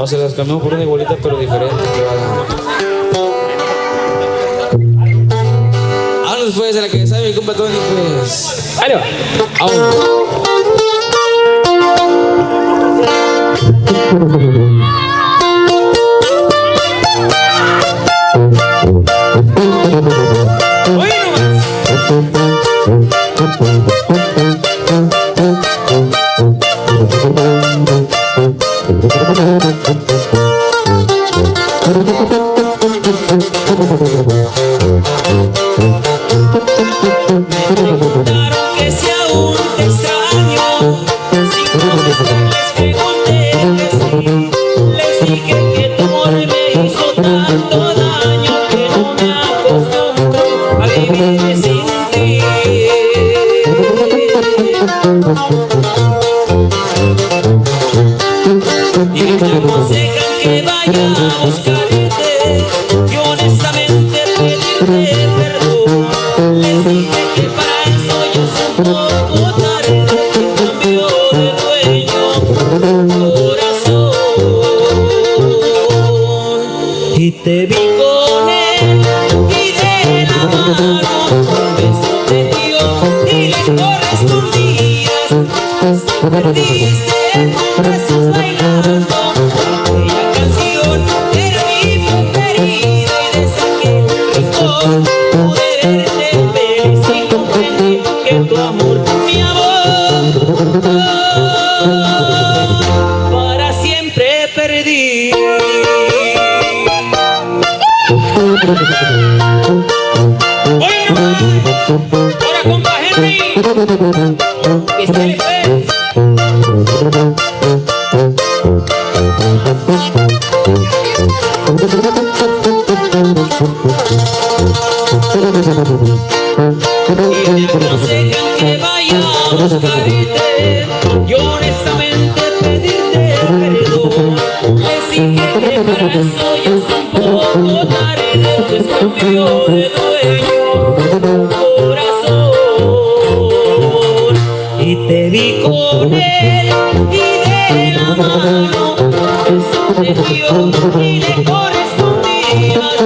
O se las cambiamos por una igualita pero diferente. Vámonos pues a la que sabe mi compa Tony pues. ¡Ahí va! Que si aún te extraño, si no les pregunté que sí, les dije que tu amor me hizo tanto daño que no me acostumbro a vivir sin ti. Y me aconsejan que vaya a buscarte y honestamente pedirte perdón. Les dije que para eso yo soy un poco tarde, cambio de dueño, corazón. y te vi con él y de la mano un beso te dio y le correspondías. Te perdiste en tus brazos bailando aquella canción que era mi preferida y desde aquel rincón pude verte feliz y comprendí que tu amor, mi amor, para siempre perdí. Oye, ahora compa Henry, que está el juez. Y te aconsejan que vayamos carete, y honestamente pedirte perdón. Decir que para eso ya es un poco tarde, pues cambió de dueño corazón. Y te vi con él y de la mano eso te dio y le correspondías.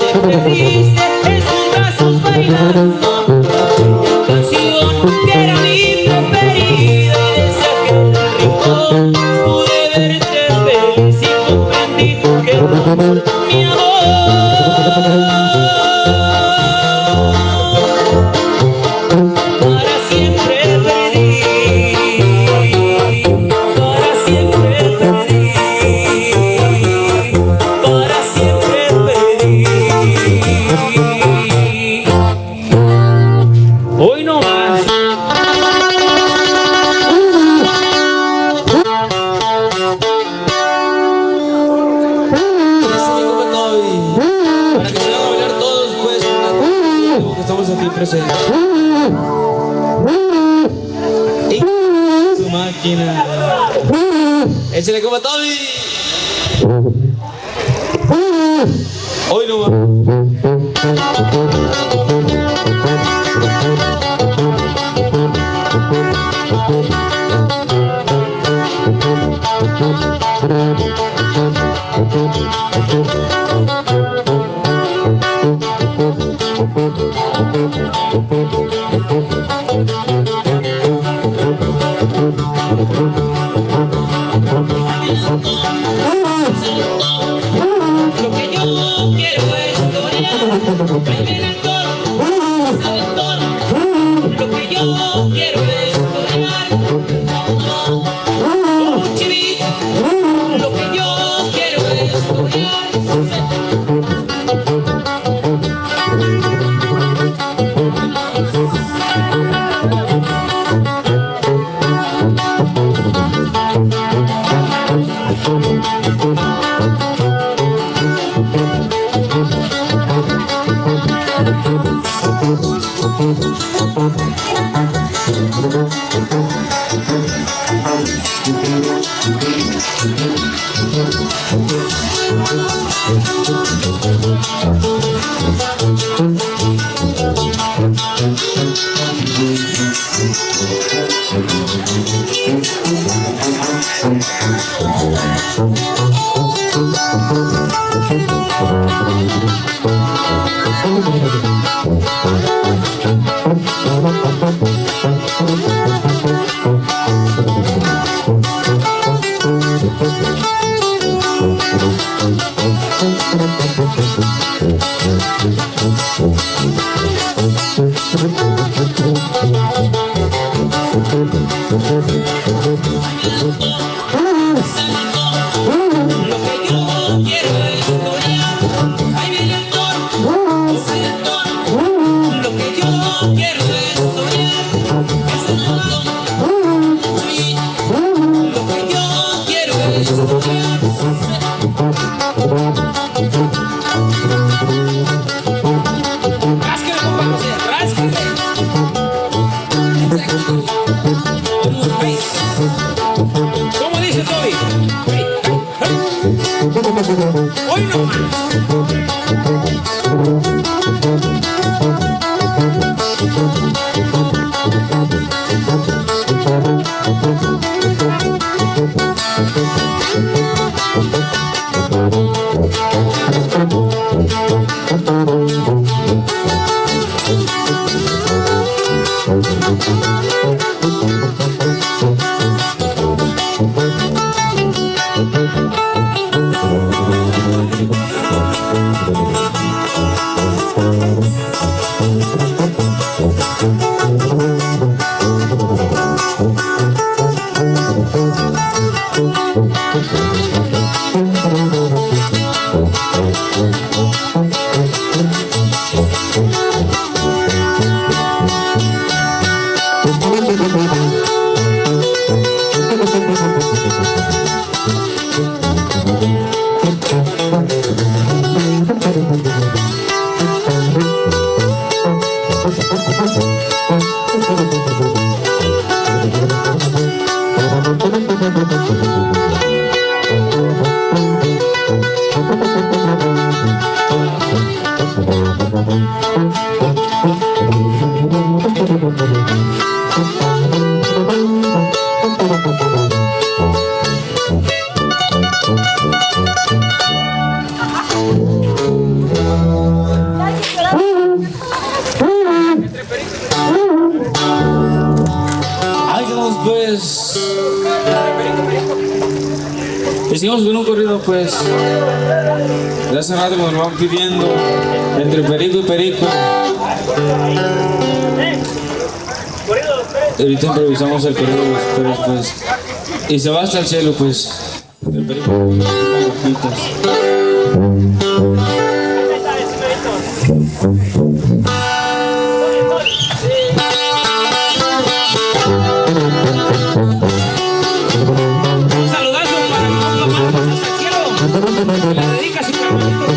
Te perdiste en sus brazos bailando aquella canción que era mi preferida y desde aquel rincón pude verte feliz y comprendí que tu amor, mi amor, para siempre perdí, para siempre perdí, para siempre perdí. Hoy no más. Para que se vayan a bailar todos, pues, que estamos aquí presentes. Y su máquina. Échale como Toby. Hoy no más. Lo que yo quiero es torear, bailar el toro, sale el toro. Lo que yo quiero es torear, un chivito. Lo que yo quiero es torear. ¿Cómo dice Toby? Hoy no más. Ay, vamos pues. Y sigamos con un corrido pues. De hace rato me lo van pidiendo. Entre perico y perico. Ahorita improvisamos el corrido de los perros pues. Y se va hasta el cielo pues. El perico con gotitas. Un saludazo para mi compa Marcos hasta el cielo. Le dedica su carnalito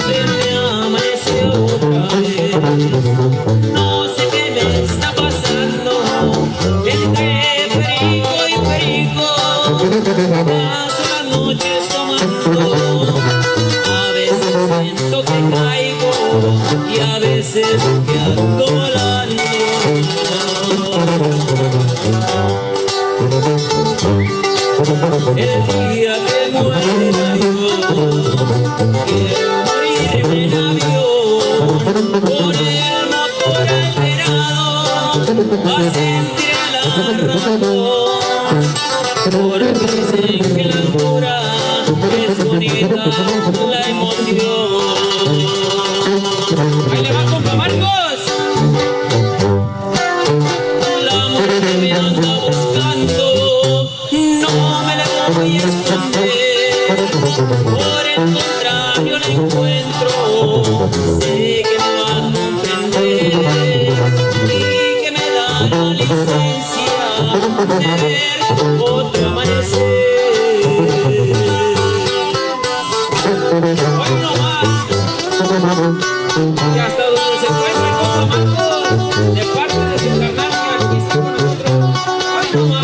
Se me amaneció otra vez. No sé qué me está pasando. Entre perico y perico paso las noches tomando. A veces siento que caigo y a veces que ando volando. El día que muera yo quiero morirme en avión con el motor alterado a sentir el razón, porque dicen que la altura es bonita la emoción. Ahí le va, compa Marcos. La muerte me anda buscando, no me la voy a esconder. Por el contrario la encuentro, sé que me va a comprender y que me da la licencia de ver otro amanecer. Hoy no más. Y hasta donde se encuentra el compa Marcos, de parte de su carnal que aquí está con nosotros. Hoy no más.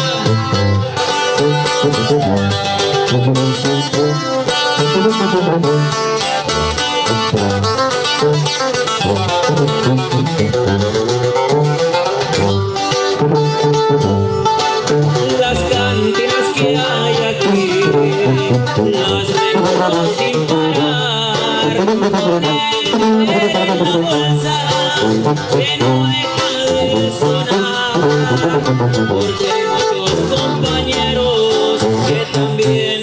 Las cantinas que hay aquí las recorro sin parar, con la bolsa que no deja de sonar, porque hay muchos compañeros que también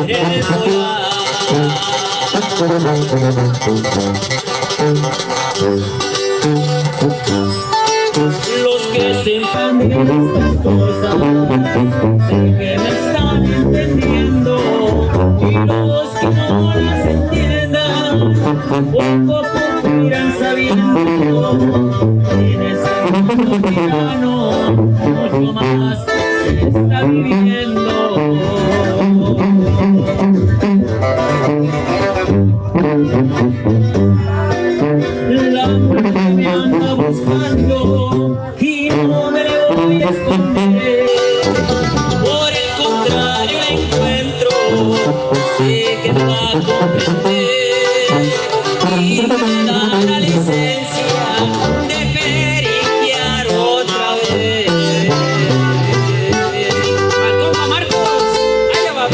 quieren volar. Los que se entienden estas cosas, sé que me están entendiendo, y los que no las entiendan, poco a poco irán sabiendo que en ese mundo tirano mucho más se está viviendo. La muerte me anda buscando y no me le voy a esconder. Por el contrario la encuentro, sé que me va a comprender y me da la licencia de periquear otra vez. Al compa Marcos, ahí le va.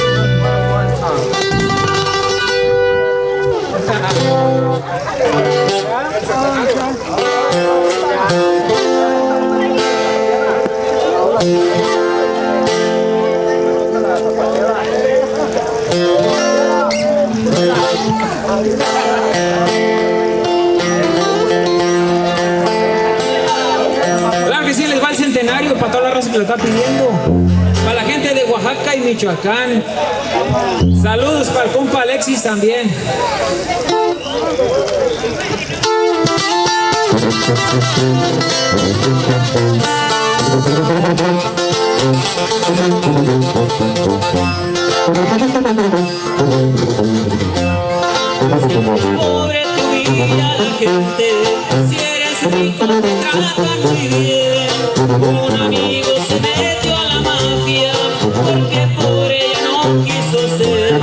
Claro que sí, les va el centenario para toda la raza que lo está pidiendo. Para la gente de Oaxaca y Michoacán. Saludos para el compa Alexis también. Pobre tu vida la gente, si eres rico te tratan muy bien. Un amigo se metió a la mafia porque no quiso ser.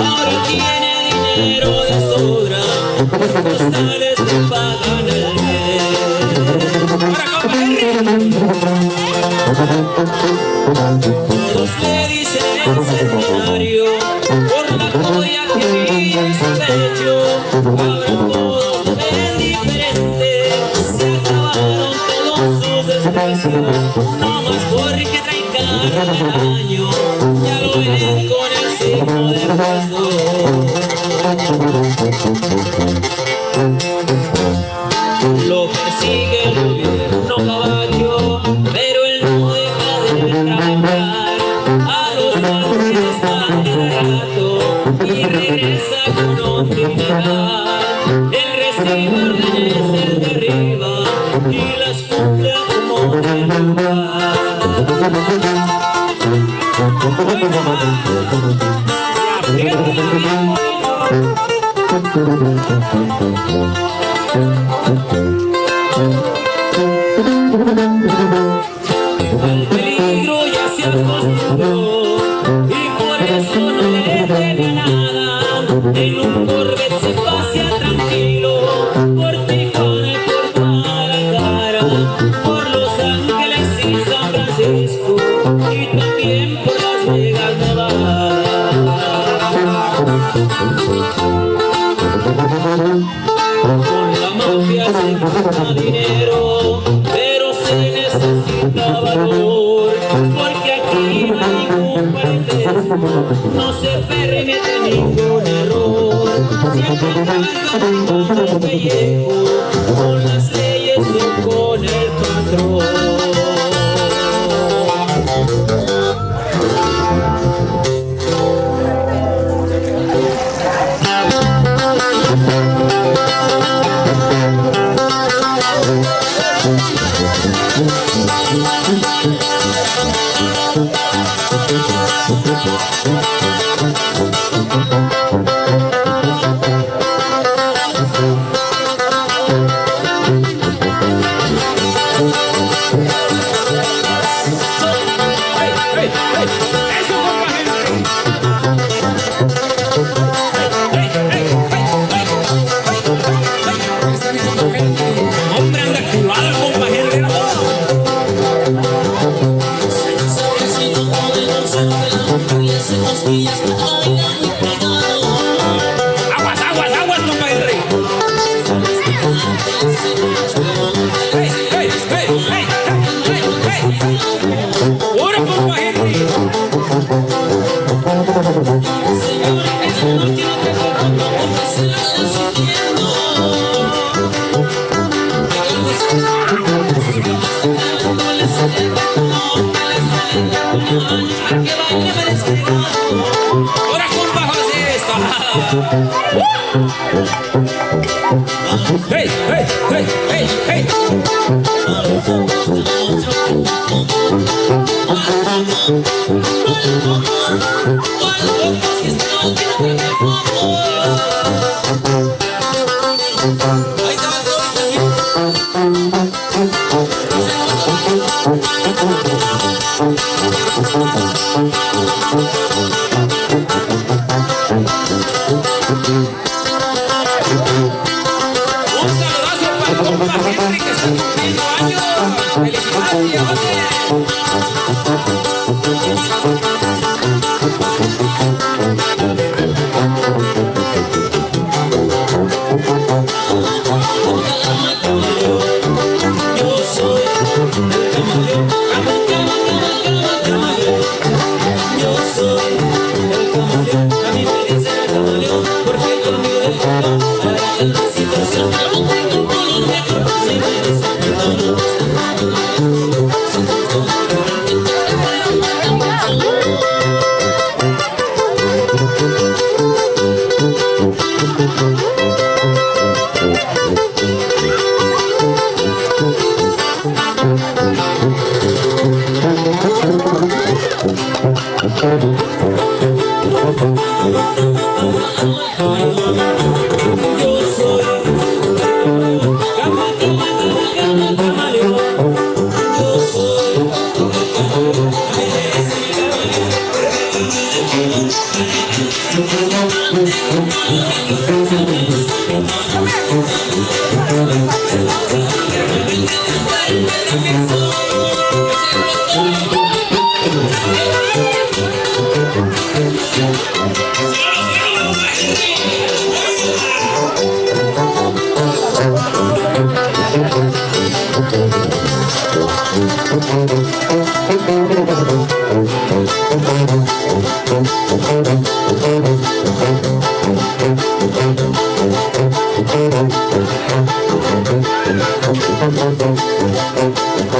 Ahora tiene dinero de sobra, los costales le pagan el mes. Todos le dicen el seminario por la joya que brilla en su pecho. Ahora todos lo ven diferente, se acabaron todos sus desprecios. No más porque trae carro del año, ya lo ven con el signo de peso. Lo persigue el gobierno caballo, pero él no deja de trabajar. A Los Ángeles va cada rato y regresa con dignidad. Él recibe órdenes desde arriba y las cumple como de lugar. Al peligro ya se acostumbró y por eso no le teme nada. En un Corvette se pasea tranquilo por Tijuana y por Guadalajara, por Los Ángeles y San Francisco y también por Las Vegas, Nevada. Con la mafia se gana dinero, pero se necesita valor, porque aquí no hay ningún parentesco, no se permite ningún error. Siempre pagan con el pellejo, con las leyes o con el patrón. Hombre, anda activado el compa Henry. Aguas, aguas, aguas, compa Henry. Hey, hey, hey, hey, hey, hey, hey. ¡Pura, compa Henry! Ahora compa José esto. Hey, hey, hey, hey, hey. Un saludazo para el compa Henry que está cumpliendo años. ¡Felicidades! Yo soy el camaleón, yo soy el camaleón, a mí me dicen el camaleón porque conmigo de fondo para la situación no tengo color negro, si me dicen el camaleón. Yo soy camaleón, yo soy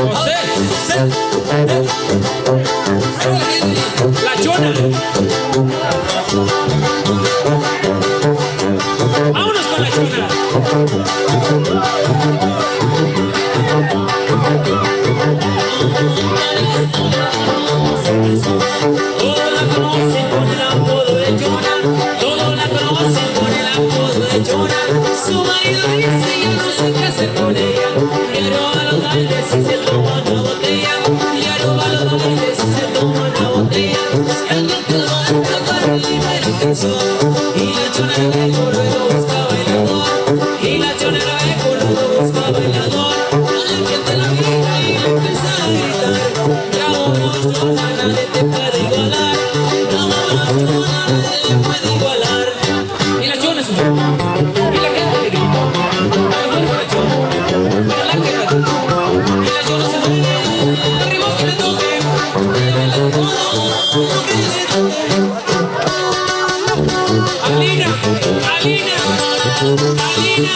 José, la chona. Vámonos con la chona. Todos la conocen con el apodo de Chona, todos la conocen con el apodo de Chona. Su marido dice ya no se casa con ella, diario a los bailes y se toma una botella, diario a los bailes y se toma una botella. Si alguien te lo va a tocar libre de canción, y la Chona luego busca bailador, y la Chona luego busca bailador. Cada quien te la mira y empieza a gritar, ya vamos Chona, nadie te puede igualar, ya vamos Chona, nadie te puede igualar. Y la chona su y la gente le grita. Ay, la chona, pero la que la y la chona se mueve, al ritmo que le toque. Alina, Alina, Alina.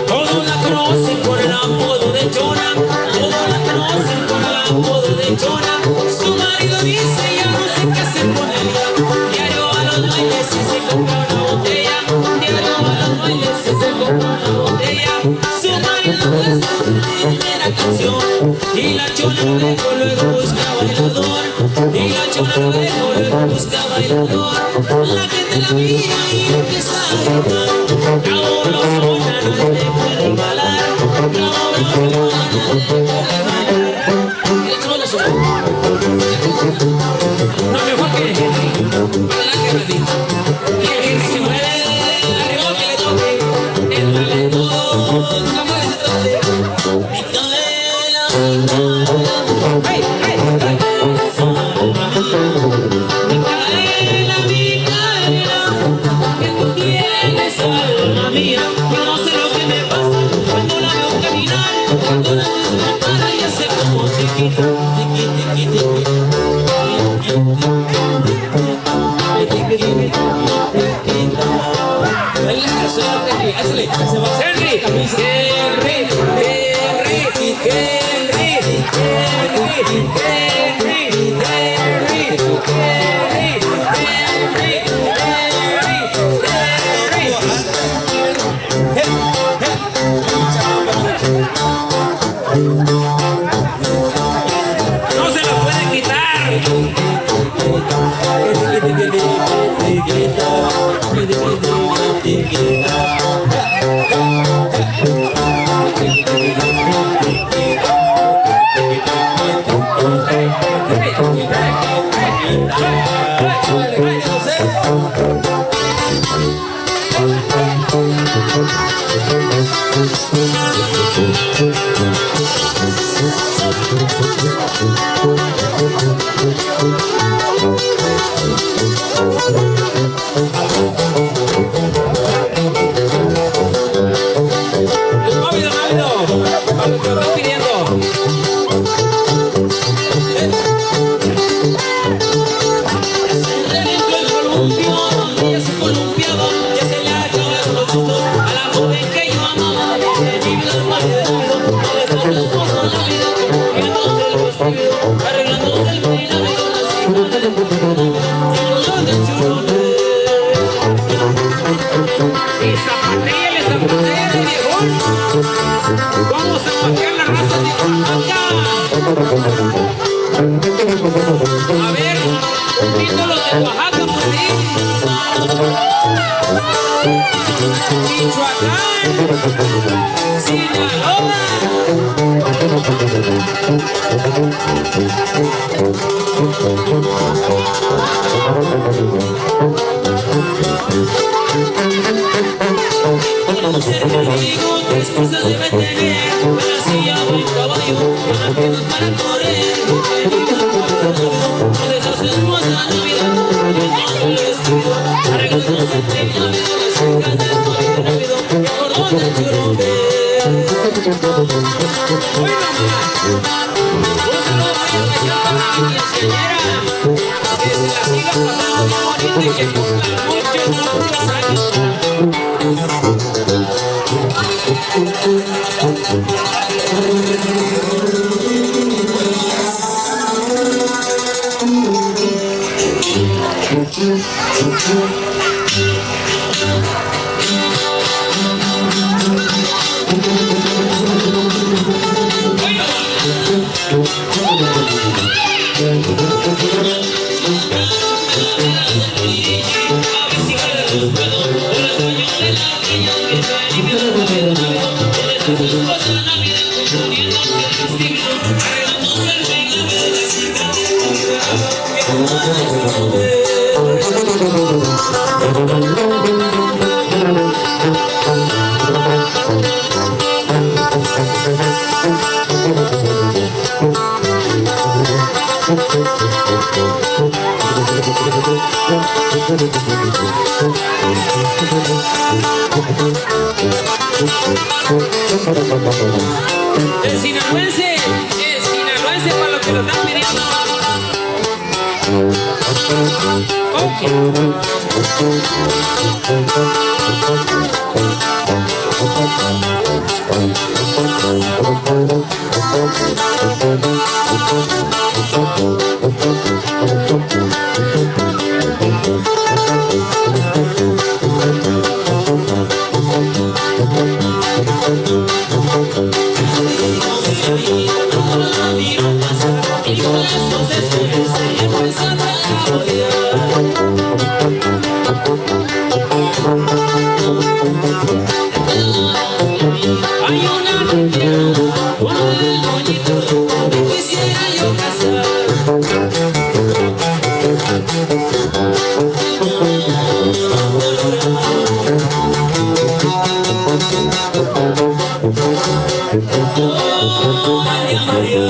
Todos la conocen por el apodo de Chona, todos la conocen por el apodo de Chona. Su marido dice ya no se case con ella, diario a los bailes y se compra una botella, diario a los bailes y se compra una botella. Su marido canta una primera canción, y la Chona luego busca bailador, y la Chona luego busca bailador. La gente la mira y empieza a gritar, cabo los Chona, no te puede igualar, cabo los Chona, no te puede igualar. Y la chona su no mejor que la que ratito. Y el que se mueve, al ritmo que le toque. Entrale todo, la mueve de Micaela, ¡hey, hey, hey! Micaela, Micaela, que tú tienes alma mía. Yo no sé lo que me pasa cuando la veo caminar, cuando la veo me para y hace como tiquita, tiqui, tiqui, tiqui. No se lo puede quitar. Rápido, rápido. A lo que están pidiendo. Se reventó el columpio, donde ella se columpiaba, ya se le acabaron los gustos a la joven que yo amaba. De niño al mar de ruido, no dejó su esposo la vida, cambiándose el vestido, arreglándose el peinado, Y zapatéale, zapatéale, viejón. Vamos a patear la raza de Oaxaca. A ver, títulos de Oaxaca por ahí. Michoacán, Sinaloa. fuerzas debe tener una silla o un caballo, unas piernas para correr, por eso se hermosa Navidad, hermoso el vestido, arreglándonos el peinado, las cejas del cuello rápido, el cordón del churumbe. ¡Hoy nomás! Un saludo muy especial para mi quinceañera, que se la siga pasando bien bonita y que cumpla muchos años. El sinaloense para lo que lo están pidiendo. Hay una niña, un bonito, quisiera yo casar. María, María.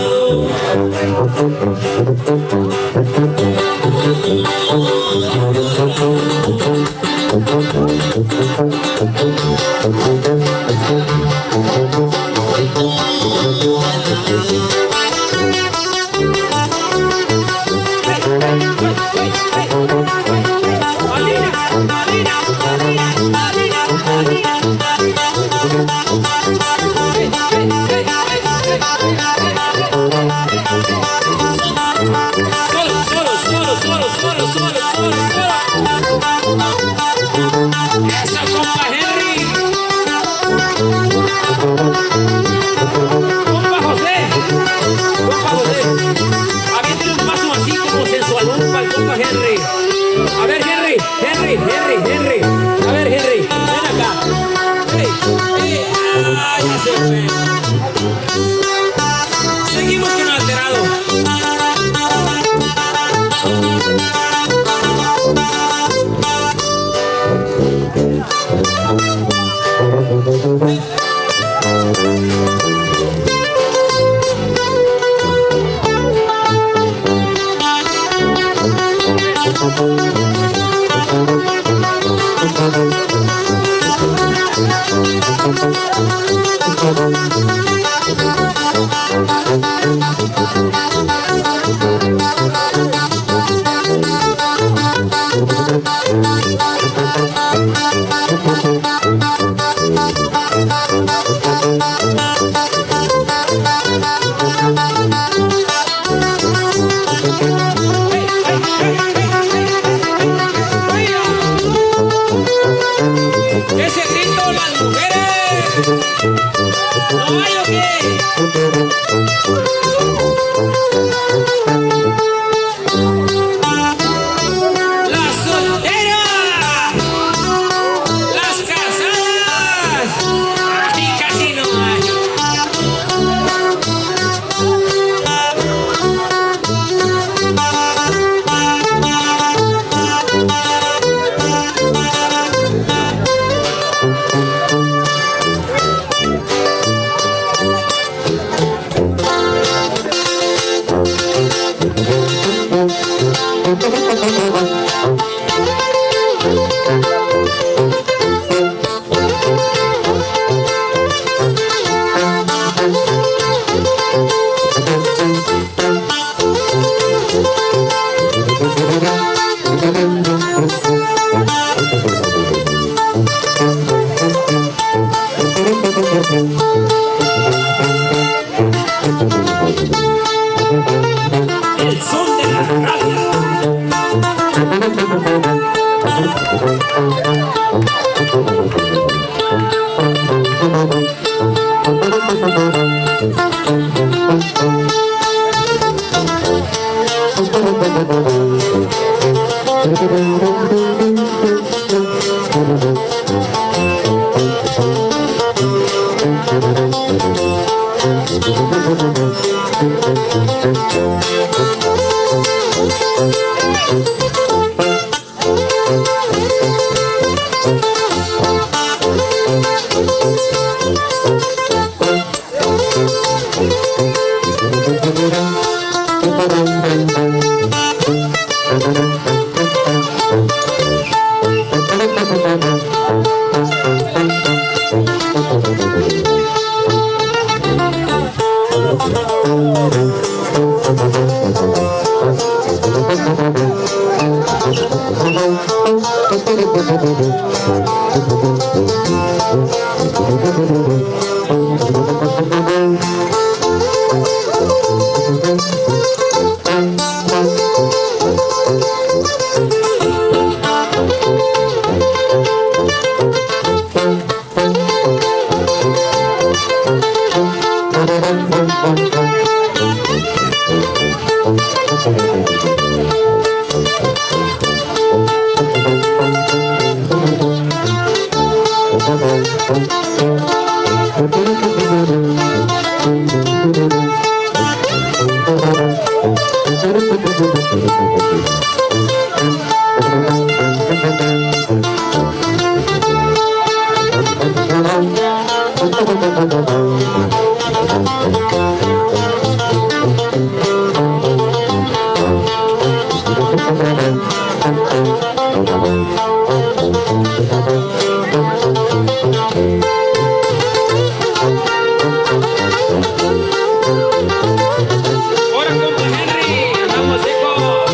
Eso, compa Henry. Compa José. Aviéntale un paso así como sensualón para el compa Henry. A ver, Henry. A ver, Henry, ven acá. Ya se fue. Seguimos con el alterado. ¡Ese grito las mujeres! ¿No hay o qué? ¡Las solteras! ¡Las casadas! ¡Aquí casi no hay! Ahora, compa Henry, andamos secos.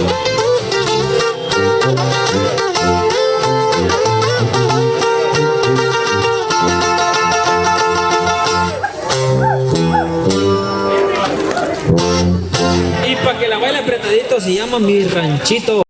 Y para que la baile apretadito se llama Mi Ranchito.